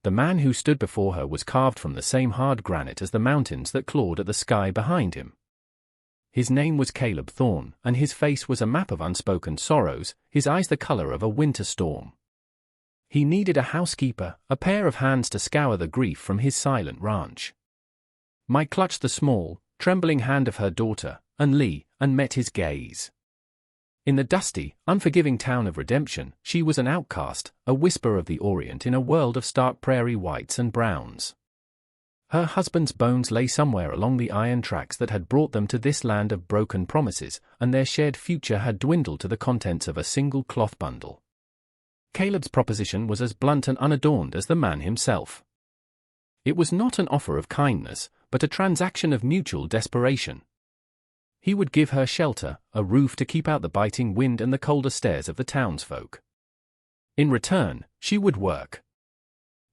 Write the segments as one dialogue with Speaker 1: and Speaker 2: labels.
Speaker 1: The man who stood before her was carved from the same hard granite as the mountains that clawed at the sky behind him. His name was Caleb Thorne, and his face was a map of unspoken sorrows, his eyes the color of a winter storm. He needed a housekeeper, a pair of hands to scour the grief from his silent ranch. Mai clutched the small, trembling hand of her daughter, Lee, and met his gaze. In the dusty, unforgiving town of Redemption, she was an outcast, a whisper of the Orient in a world of stark prairie whites and browns. Her husband's bones lay somewhere along the iron tracks that had brought them to this land of broken promises, and their shared future had dwindled to the contents of a single cloth bundle. Caleb's proposition was as blunt and unadorned as the man himself. It was not an offer of kindness, but a transaction of mutual desperation. He would give her shelter, a roof to keep out the biting wind and the colder stares of the townsfolk. In return, she would work.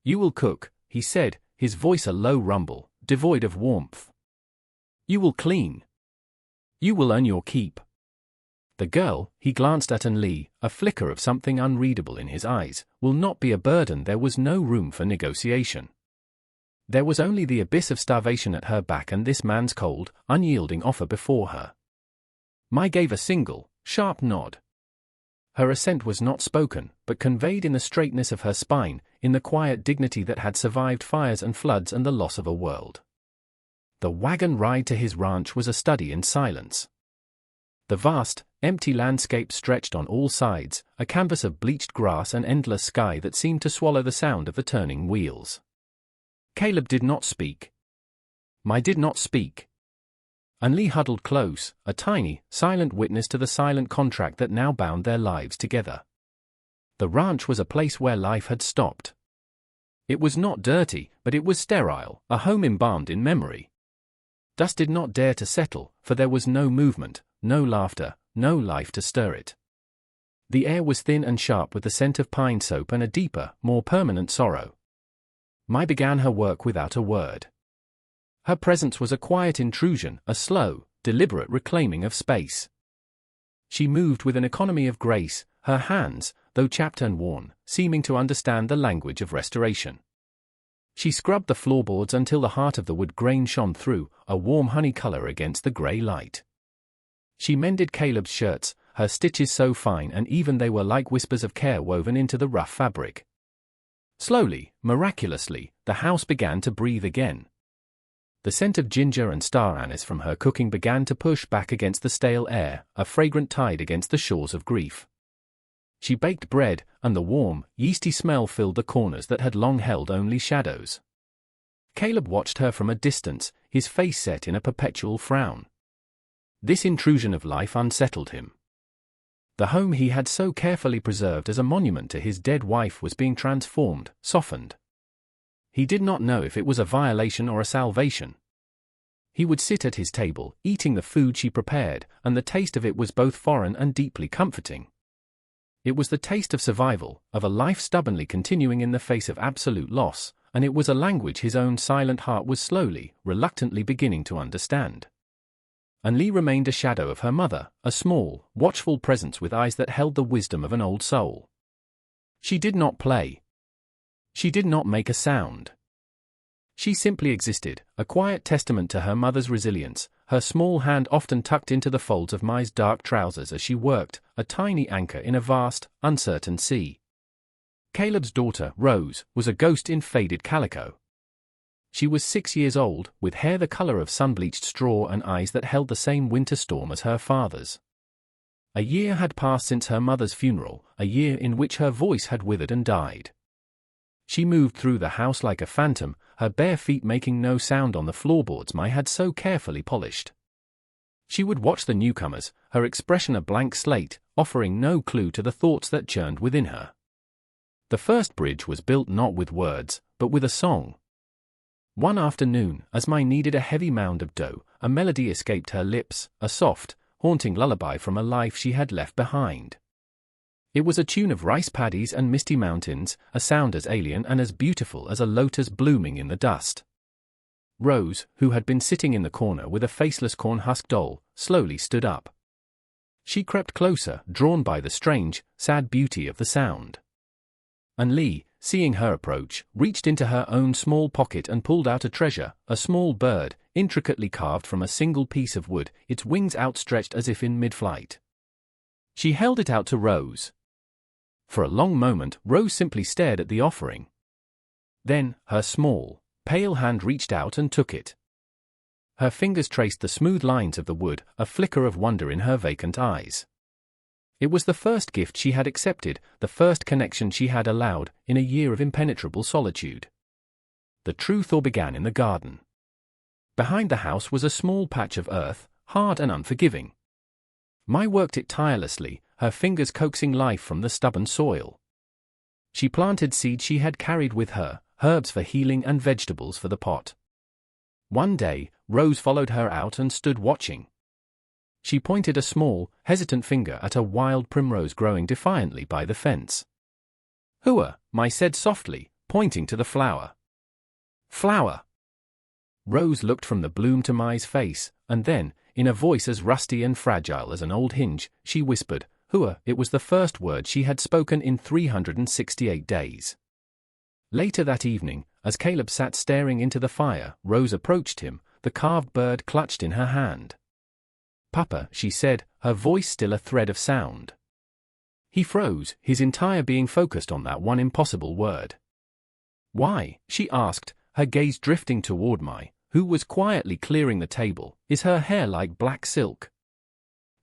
Speaker 1: "You will cook," he said, his voice a low rumble, devoid of warmth. "You will clean. You will earn your keep." The girl, he glanced at Lee, a flicker of something unreadable in his eyes, "will not be a burden." There was no room for negotiation. There was only the abyss of starvation at her back and this man's cold, unyielding offer before her. Mai gave a single, sharp nod. Her assent was not spoken, but conveyed in the straightness of her spine, in the quiet dignity that had survived fires and floods and the loss of a world. The wagon ride to his ranch was a study in silence. The vast, empty landscape stretched on all sides, a canvas of bleached grass and endless sky that seemed to swallow the sound of the turning wheels. Caleb did not speak. Mai did not speak. Lee huddled close, a tiny, silent witness to the silent contract that now bound their lives together. The ranch was a place where life had stopped. It was not dirty, but it was sterile, a home embalmed in memory. Dust did not dare to settle, for there was no movement, no laughter, no life to stir it. The air was thin and sharp with the scent of pine soap and a deeper, more permanent sorrow. Mai began her work without a word. Her presence was a quiet intrusion, a slow, deliberate reclaiming of space. She moved with an economy of grace, her hands, though chapped and worn, seeming to understand the language of restoration. She scrubbed the floorboards until the heart of the wood grain shone through, a warm honey color against the gray light. She mended Caleb's shirts, her stitches so fine and even they were like whispers of care woven into the rough fabric. Slowly, miraculously, the house began to breathe again. The scent of ginger and star anise from her cooking began to push back against the stale air, a fragrant tide against the shores of grief. She baked bread, and the warm, yeasty smell filled the corners that had long held only shadows. Caleb watched her from a distance, his face set in a perpetual frown. This intrusion of life unsettled him. The home he had so carefully preserved as a monument to his dead wife was being transformed, softened. He did not know if it was a violation or a salvation. He would sit at his table, eating the food she prepared, and the taste of it was both foreign and deeply comforting. It was the taste of survival, of a life stubbornly continuing in the face of absolute loss, and it was a language his own silent heart was slowly, reluctantly beginning to understand. Lee remained a shadow of her mother, a small, watchful presence with eyes that held the wisdom of an old soul. She did not play. She did not make a sound. She simply existed, a quiet testament to her mother's resilience, her small hand often tucked into the folds of Mai's dark trousers as she worked, a tiny anchor in a vast, uncertain sea. Caleb's daughter, Rose, was a ghost in faded calico. She was 6 years old, with hair the color of sun-bleached straw and eyes that held the same winter storm as her father's. A year had passed since her mother's funeral, a year in which her voice had withered and died. She moved through the house like a phantom, her bare feet making no sound on the floorboards Mai had so carefully polished. She would watch the newcomers, her expression a blank slate, offering no clue to the thoughts that churned within her. The first bridge was built not with words, but with a song. One afternoon, as Mai kneaded a heavy mound of dough, a melody escaped her lips, a soft, haunting lullaby from a life she had left behind. It was a tune of rice paddies and misty mountains, a sound as alien and as beautiful as a lotus blooming in the dust. Rose, who had been sitting in the corner with a faceless corn-husk doll, slowly stood up. She crept closer, drawn by the strange, sad beauty of the sound. Lee, seeing her approach, reached into her own small pocket and pulled out a treasure, a small bird, intricately carved from a single piece of wood, its wings outstretched as if in mid-flight. She held it out to Rose. For a long moment, Rose simply stared at the offering. Then, her small, pale hand reached out and took it. Her fingers traced the smooth lines of the wood, a flicker of wonder in her vacant eyes. It was the first gift she had accepted, the first connection she had allowed, in a year of impenetrable solitude. The true thaw began in the garden. Behind the house was a small patch of earth, hard and unforgiving. Mai worked it tirelessly, her fingers coaxing life from the stubborn soil. She planted seeds she had carried with her, herbs for healing and vegetables for the pot. One day, Rose followed her out and stood watching. She pointed a small, hesitant finger at a wild primrose growing defiantly by the fence. "Hua," Mai said softly, pointing to the flower. "Flower." Rose looked from the bloom to Mai's face, and then, in a voice as rusty and fragile as an old hinge, she whispered, "Hua." It was the first word she had spoken in 368 days. Later that evening, as Caleb sat staring into the fire, Rose approached him, the carved bird clutched in her hand. "Papa," she said, her voice still a thread of sound. He froze, his entire being focused on that one impossible word. "Why?" she asked, her gaze drifting toward Mai, who was quietly clearing the table. "Is her hair like black silk?"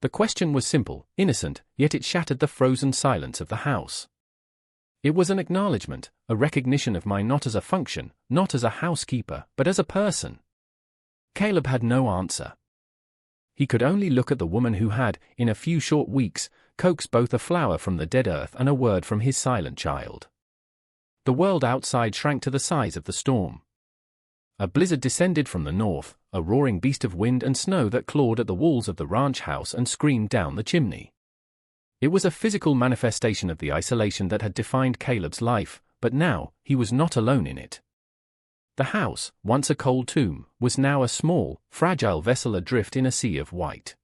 Speaker 1: The question was simple, innocent, yet it shattered the frozen silence of the house. It was an acknowledgement, a recognition of Mai not as a function, not as a housekeeper, but as a person. Caleb had no answer. He could only look at the woman who had, in a few short weeks, coaxed both a flower from the dead earth and a word from his silent child. The world outside shrank to the size of the storm. A blizzard descended from the north, a roaring beast of wind and snow that clawed at the walls of the ranch house and screamed down the chimney. It was a physical manifestation of the isolation that had defined Caleb's life, but now, he was not alone in it. The house, once a cold tomb, was now a small, fragile vessel adrift in a sea of white.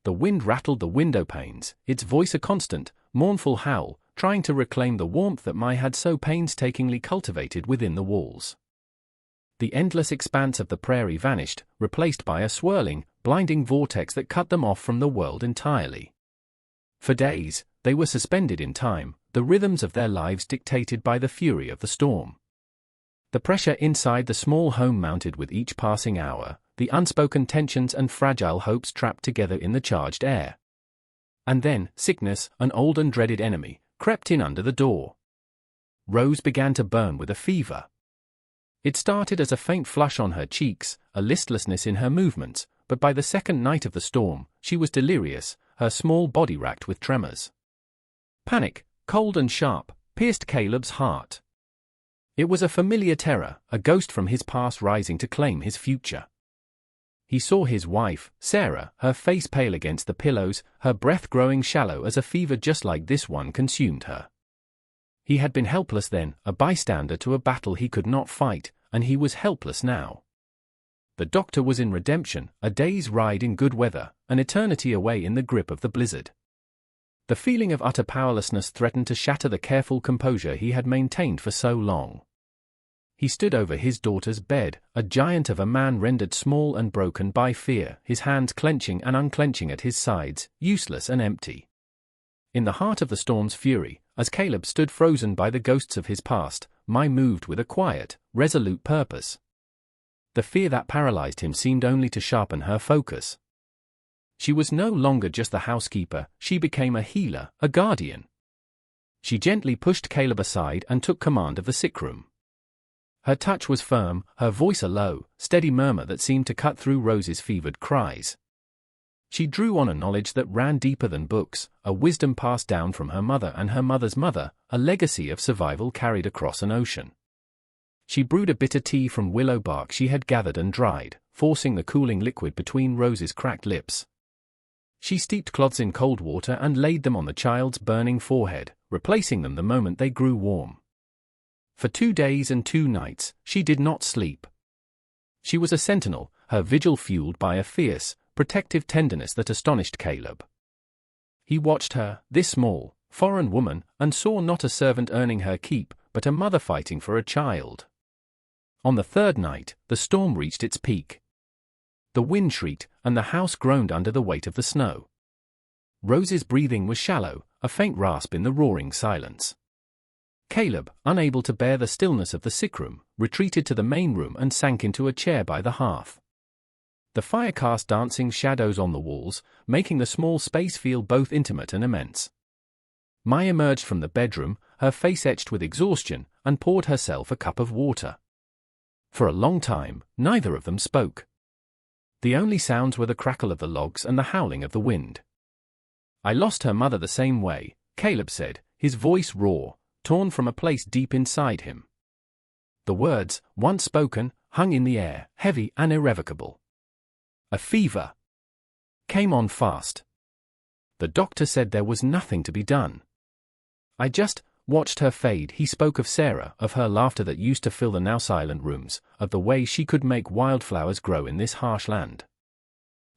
Speaker 1: The wind rattled the window panes, its voice a constant, mournful howl, trying to reclaim the warmth that Mai had so painstakingly cultivated within the walls. The endless expanse of the prairie vanished, replaced by a swirling, blinding vortex that cut them off from the world entirely. For days, they were suspended in time, the rhythms of their lives dictated by the fury of the storm. The pressure inside the small home mounted with each passing hour, the unspoken tensions and fragile hopes trapped together in the charged air. And then, sickness, an old and dreaded enemy, crept in under the door. Rose began to burn with a fever. It started as a faint flush on her cheeks, a listlessness in her movements, but by the second night of the storm, she was delirious, her small body racked with tremors. Panic, cold and sharp, pierced Caleb's heart. It was a familiar terror, a ghost from his past rising to claim his future. He saw his wife, Sarah, her face pale against the pillows, her breath growing shallow as a fever just like this one consumed her. He had been helpless then, a bystander to a battle he could not fight, and he was helpless now. The doctor was in redemption, a day's ride in good weather, an eternity away in the grip of the blizzard. The feeling of utter powerlessness threatened to shatter the careful composure he had maintained for so long. He stood over his daughter's bed, a giant of a man rendered small and broken by fear, his hands clenching and unclenching at his sides, useless and empty. In the heart of the storm's fury, as Caleb stood frozen by the ghosts of his past, Mai moved with a quiet, resolute purpose. The fear that paralyzed him seemed only to sharpen her focus. She was no longer just the housekeeper, she became a healer, a guardian. She gently pushed Caleb aside and took command of the sick room. Her touch was firm, her voice a low, steady murmur that seemed to cut through Rose's fevered cries. She drew on a knowledge that ran deeper than books, a wisdom passed down from her mother and her mother's mother, a legacy of survival carried across an ocean. She brewed a bitter tea from willow bark she had gathered and dried, forcing the cooling liquid between Rose's cracked lips. She steeped cloths in cold water and laid them on the child's burning forehead, replacing them the moment they grew warm. For 2 days and 2 nights, she did not sleep. She was a sentinel, her vigil fueled by a fierce, protective tenderness that astonished Caleb. He watched her, this small, foreign woman, and saw not a servant earning her keep, but a mother fighting for a child. On the third night, the storm reached its peak. The wind shrieked, and the house groaned under the weight of the snow. Rose's breathing was shallow, a faint rasp in the roaring silence. Caleb, unable to bear the stillness of the sick room, retreated to the main room and sank into a chair by the hearth. The fire cast dancing shadows on the walls, making the small space feel both intimate and immense. Mai emerged from the bedroom, her face etched with exhaustion, and poured herself a cup of water. For a long time, neither of them spoke. The only sounds were the crackle of the logs and the howling of the wind. "I lost her mother the same way," Caleb said, his voice raw, torn from a place deep inside him. The words, once spoken, hung in the air, heavy and irrevocable. A fever came on fast. The doctor said there was nothing to be done. I just watched her fade. He spoke of Sarah, of her laughter that used to fill the now silent rooms, of the way she could make wildflowers grow in this harsh land.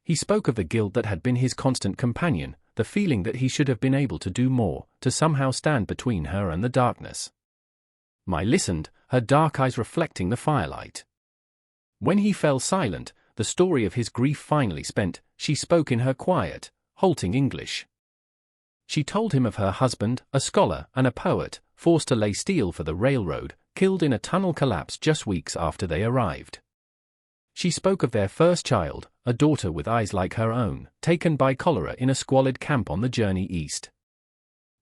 Speaker 1: He spoke of the guilt that had been his constant companion, the feeling that he should have been able to do more, to somehow stand between her and the darkness. Mai listened, her dark eyes reflecting the firelight. When he fell silent, the story of his grief finally spent, she spoke in her quiet, halting English. She told him of her husband, a scholar and a poet, forced to lay steel for the railroad, killed in a tunnel collapse just weeks after they arrived. She spoke of their first child, a daughter with eyes like her own, taken by cholera in a squalid camp on the journey east.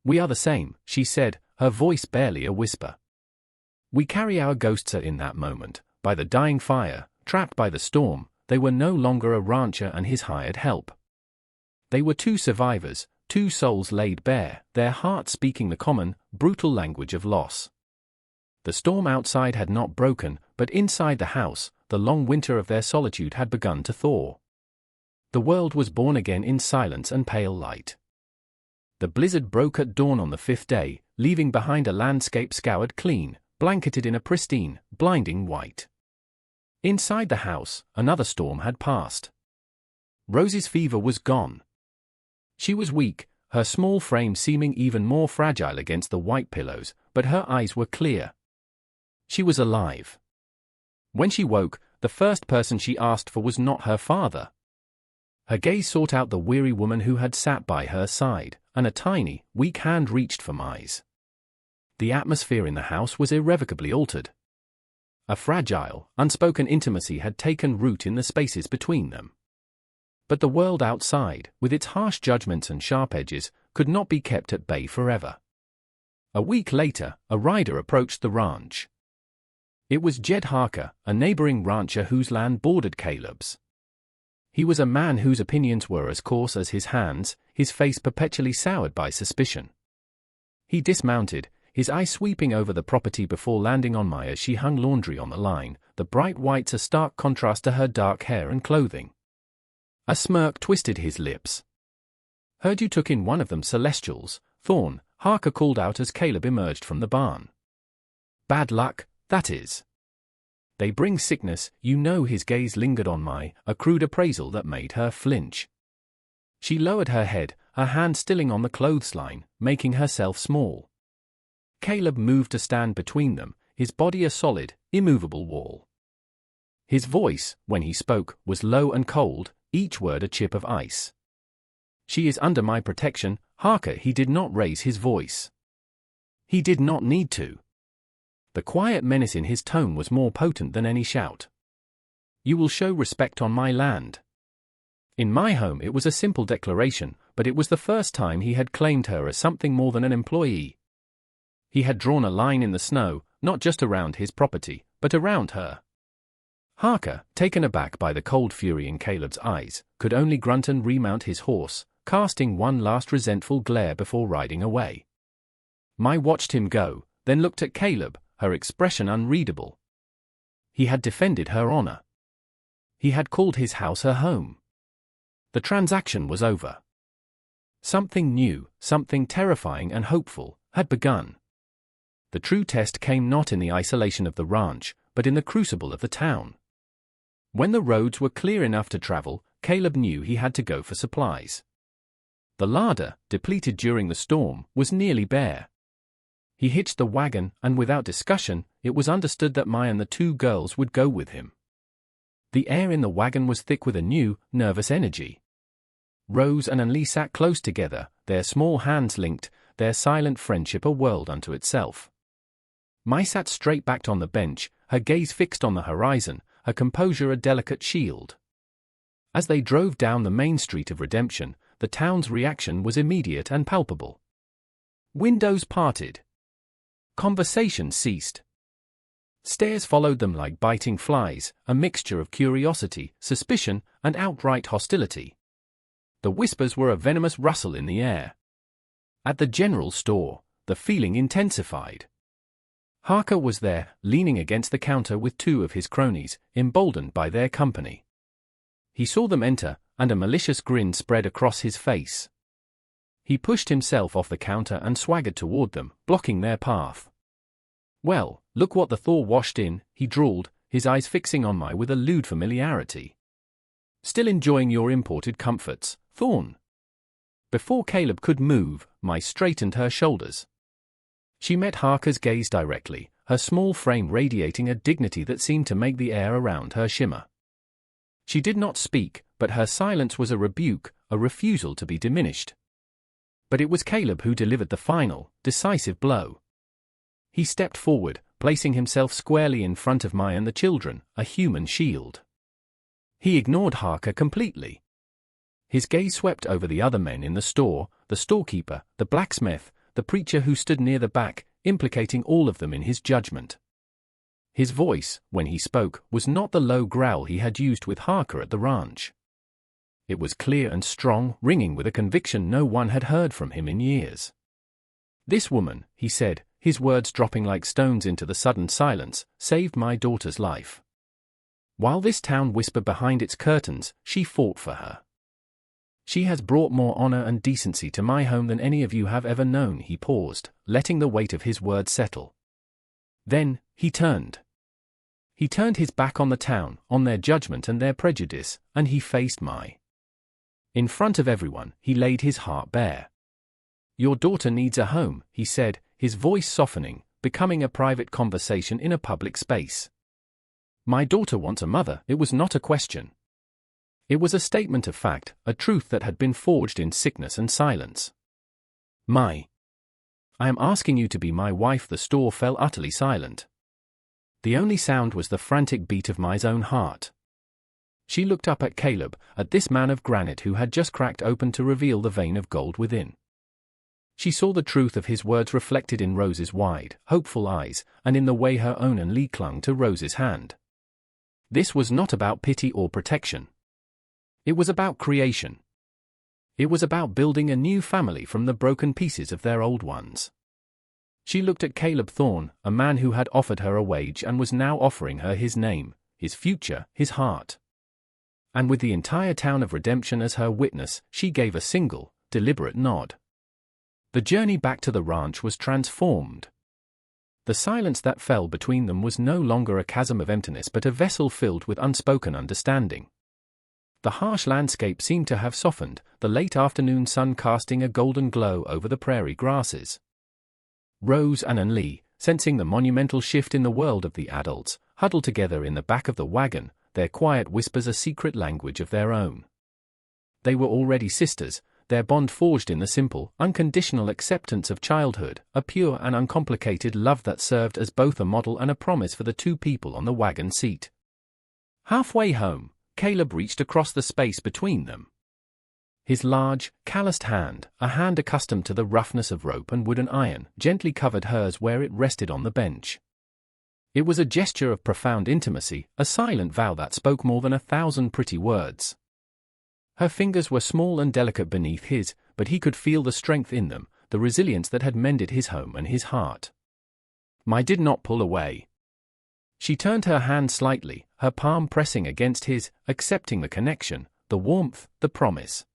Speaker 1: "We are the same," she said, her voice barely a whisper. "We carry our ghosts in that moment, by the dying fire, trapped by the storm. They were no longer a rancher and his hired help. They were two survivors, two souls laid bare, their hearts speaking the common, brutal language of loss. The storm outside had not broken, but inside the house, the long winter of their solitude had begun to thaw. The world was born again in silence and pale light. The blizzard broke at dawn on the fifth day, leaving behind a landscape scoured clean, blanketed in a pristine, blinding white. Inside the house, another storm had passed. Rose's fever was gone. She was weak, her small frame seeming even more fragile against the white pillows, but her eyes were clear. She was alive. When she woke, the first person she asked for was not her father. Her gaze sought out the weary woman who had sat by her side, and a tiny, weak hand reached for Mai's. The atmosphere in the house was irrevocably altered. A fragile, unspoken intimacy had taken root in the spaces between them. But the world outside, with its harsh judgments and sharp edges, could not be kept at bay forever. A week later, a rider approached the ranch. It was Jed Harker, a neighboring rancher whose land bordered Caleb's. He was a man whose opinions were as coarse as his hands, his face perpetually soured by suspicion. He dismounted, his eye sweeping over the property before landing on Mai as she hung laundry on the line, the bright whites a stark contrast to her dark hair and clothing. A smirk twisted his lips. "Heard you took in one of them Celestials, Thorn," Harker called out as Caleb emerged from the barn. "Bad luck, that is. They bring sickness." You know. His gaze lingered on Mai, a crude appraisal that made her flinch. She lowered her head, her hand stilling on the clothesline, making herself small. Caleb moved to stand between them, his body a solid, immovable wall. His voice, when he spoke, was low and cold, each word a chip of ice. "She is under my protection, Harker." He did not raise his voice. He did not need to. The quiet menace in his tone was more potent than any shout. "You will show respect on my land." In my home it was a simple declaration, but it was the first time he had claimed her as something more than an employee. He had drawn a line in the snow, not just around his property, but around her. Harker, taken aback by the cold fury in Caleb's eyes, could only grunt and remount his horse, casting one last resentful glare before riding away. Mai watched him go, then looked at Caleb, her expression unreadable. He had defended her honor. He had called his house her home. The transaction was over. Something new, something terrifying and hopeful, had begun. The true test came not in the isolation of the ranch, but in the crucible of the town. When the roads were clear enough to travel, Caleb knew he had to go for supplies. The larder, depleted during the storm, was nearly bare. He hitched the wagon, and without discussion, it was understood that Mai and the two girls would go with him. The air in the wagon was thick with a new, nervous energy. Rose and Anli sat close together, their small hands linked, their silent friendship a world unto itself. Mai sat straight-backed on the bench, her gaze fixed on the horizon, her composure a delicate shield. As they drove down the main street of Redemption, the town's reaction was immediate and palpable. Windows parted. Conversation ceased. Stares followed them like biting flies, a mixture of curiosity, suspicion, and outright hostility. The whispers were a venomous rustle in the air. At the general store, the feeling intensified. Harker was there, leaning against the counter with two of his cronies, emboldened by their company. He saw them enter, and a malicious grin spread across his face. He pushed himself off the counter and swaggered toward them, blocking their path. "Well, look what the thaw washed in," he drawled, his eyes fixing on Mai with a lewd familiarity. "Still enjoying your imported comforts, Thorn?" Before Caleb could move, Mai straightened her shoulders. She met Harker's gaze directly, her small frame radiating a dignity that seemed to make the air around her shimmer. She did not speak, but her silence was a rebuke, a refusal to be diminished. But it was Caleb who delivered the final, decisive blow. He stepped forward, placing himself squarely in front of Mai and the children, a human shield. He ignored Harker completely. His gaze swept over the other men in the store, the storekeeper, the blacksmith, the preacher who stood near the back, implicating all of them in his judgment. His voice, when he spoke, was not the low growl he had used with Harker at the ranch. It was clear and strong, ringing with a conviction no one had heard from him in years. "This woman," he said, his words dropping like stones into the sudden silence, "saved my daughter's life. While this town whispered behind its curtains, she fought for her. She has brought more honor and decency to my home than any of you have ever known." He paused, letting the weight of his words settle. Then, he turned. He turned his back on the town, on their judgment and their prejudice, and he faced Mai. In front of everyone, he laid his heart bare. "Your daughter needs a home," he said, his voice softening, becoming a private conversation in a public space. "My daughter wants a mother." It was not a question. It was a statement of fact, a truth that had been forged in sickness and silence. "Mai, I am asking you to be my wife." The store fell utterly silent. The only sound was the frantic beat of Mai's own heart. She looked up at Caleb, at this man of granite who had just cracked open to reveal the vein of gold within. She saw the truth of his words reflected in Rose's wide, hopeful eyes, and in the way her own Anli clung to Rose's hand. This was not about pity or protection. It was about creation. It was about building a new family from the broken pieces of their old ones. She looked at Caleb Thorne, a man who had offered her a wage and was now offering her his name, his future, his heart. And with the entire town of Redemption as her witness, she gave a single, deliberate nod. The journey back to the ranch was transformed. The silence that fell between them was no longer a chasm of emptiness but a vessel filled with unspoken understanding. The harsh landscape seemed to have softened, the late afternoon sun casting a golden glow over the prairie grasses. Rose and Anli, sensing the monumental shift in the world of the adults, huddled together in the back of the wagon, their quiet whispers a secret language of their own. They were already sisters, their bond forged in the simple, unconditional acceptance of childhood, a pure and uncomplicated love that served as both a model and a promise for the two people on the wagon seat. Halfway home, Caleb reached across the space between them. His large, calloused hand, a hand accustomed to the roughness of rope and wood and iron, gently covered hers where it rested on the bench. It was a gesture of profound intimacy, a silent vow that spoke more than 1,000 pretty words. Her fingers were small and delicate beneath his, but he could feel the strength in them, the resilience that had mended his home and his heart. Mai did not pull away. She turned her hand slightly, her palm pressing against his, accepting the connection, the warmth, the promise.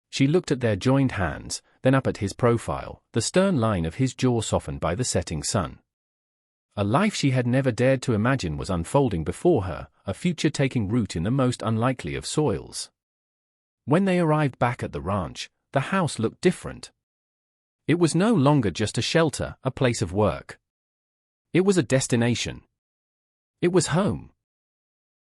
Speaker 1: She looked at their joined hands, then up at his profile, the stern line of his jaw softened by the setting sun. A life she had never dared to imagine was unfolding before her, a future taking root in the most unlikely of soils. When they arrived back at the ranch, the house looked different. It was no longer just a shelter, a place of work. It was a destination. It was home.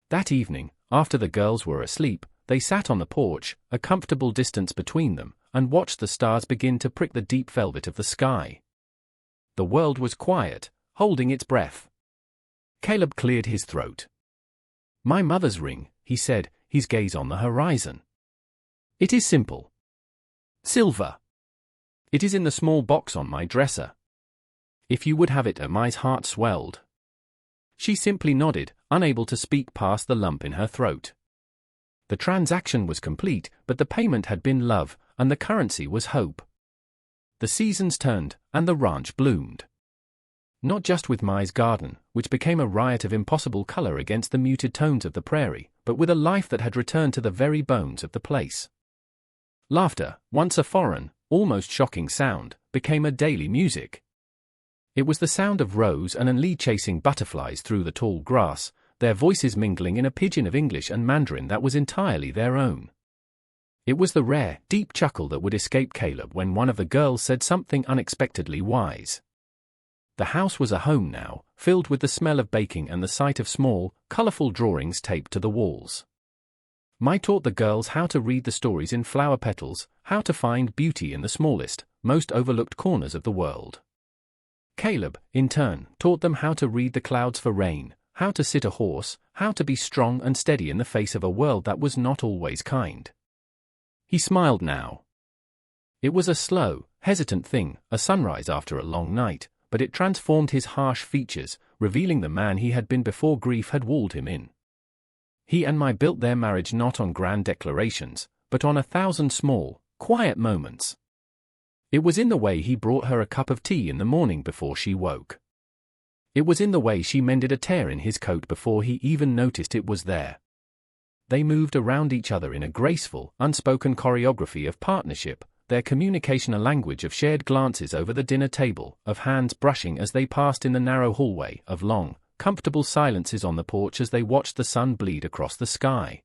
Speaker 1: That evening, after the girls were asleep, they sat on the porch, a comfortable distance between them, and watched the stars begin to prick the deep velvet of the sky. The world was quiet, holding its breath. Caleb cleared his throat. "My mother's ring," he said, his gaze on the horizon. "It is simple. Silver. It is in the small box on my dresser. If you would have it," my heart swelled. She simply nodded, unable to speak past the lump in her throat. The transaction was complete, but the payment had been love, and the currency was hope. The seasons turned, and the ranch bloomed. Not just with Mai's garden, which became a riot of impossible color against the muted tones of the prairie, but with a life that had returned to the very bones of the place. Laughter, once a foreign, almost shocking sound, became a daily music. It was the sound of Rose and Anli chasing butterflies through the tall grass, their voices mingling in a pidgin of English and Mandarin that was entirely their own. It was the rare, deep chuckle that would escape Caleb when one of the girls said something unexpectedly wise. The house was a home now, filled with the smell of baking and the sight of small, colorful drawings taped to the walls. Mai taught the girls how to read the stories in flower petals, how to find beauty in the smallest, most overlooked corners of the world. Caleb, in turn, taught them how to read the clouds for rain, how to sit a horse, how to be strong and steady in the face of a world that was not always kind. He smiled now. It was a slow, hesitant thing, a sunrise after a long night, but it transformed his harsh features, revealing the man he had been before grief had walled him in. He and Mai built their marriage not on grand declarations, but on 1,000 small, quiet moments. It was in the way he brought her a cup of tea in the morning before she woke. It was in the way she mended a tear in his coat before he even noticed it was there. They moved around each other in a graceful, unspoken choreography of partnership, their communication a language of shared glances over the dinner table, of hands brushing as they passed in the narrow hallway, of long, comfortable silences on the porch as they watched the sun bleed across the sky.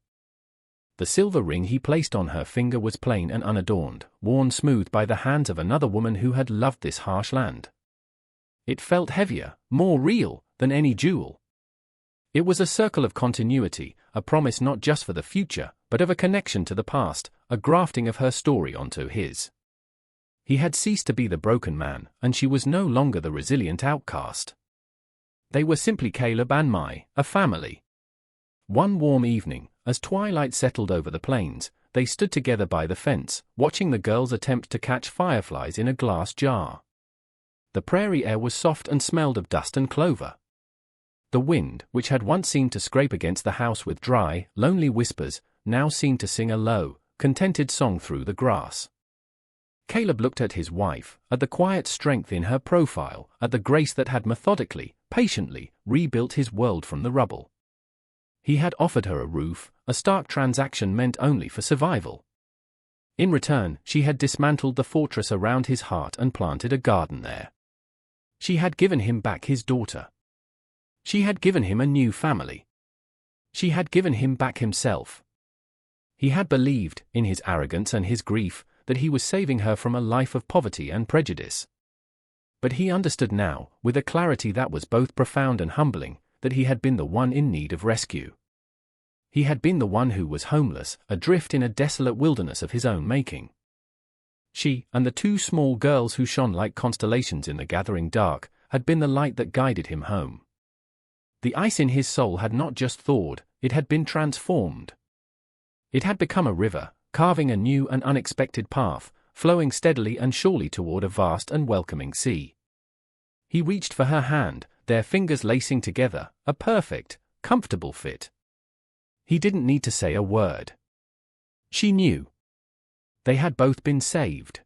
Speaker 1: The silver ring he placed on her finger was plain and unadorned, worn smooth by the hands of another woman who had loved this harsh land. It felt heavier, more real, than any jewel. It was a circle of continuity, a promise not just for the future, but of a connection to the past, a grafting of her story onto his. He had ceased to be the broken man, and she was no longer the resilient outcast. They were simply Caleb and Mai, a family. One warm evening, as twilight settled over the plains, they stood together by the fence, watching the girls attempt to catch fireflies in a glass jar. The prairie air was soft and smelled of dust and clover. The wind, which had once seemed to scrape against the house with dry, lonely whispers, now seemed to sing a low, contented song through the grass. Caleb looked at his wife, at the quiet strength in her profile, at the grace that had methodically, patiently, rebuilt his world from the rubble. He had offered her a roof, a stark transaction meant only for survival. In return, she had dismantled the fortress around his heart and planted a garden there. She had given him back his daughter. She had given him a new family. She had given him back himself. He had believed, in his arrogance and his grief, that he was saving her from a life of poverty and prejudice. But he understood now, with a clarity that was both profound and humbling, that he had been the one in need of rescue. He had been the one who was homeless, adrift in a desolate wilderness of his own making. She, and the two small girls who shone like constellations in the gathering dark, had been the light that guided him home. The ice in his soul had not just thawed, it had been transformed. It had become a river, carving a new and unexpected path, flowing steadily and surely toward a vast and welcoming sea. He reached for her hand, their fingers lacing together, a perfect, comfortable fit. He didn't need to say a word. She knew. They had both been saved.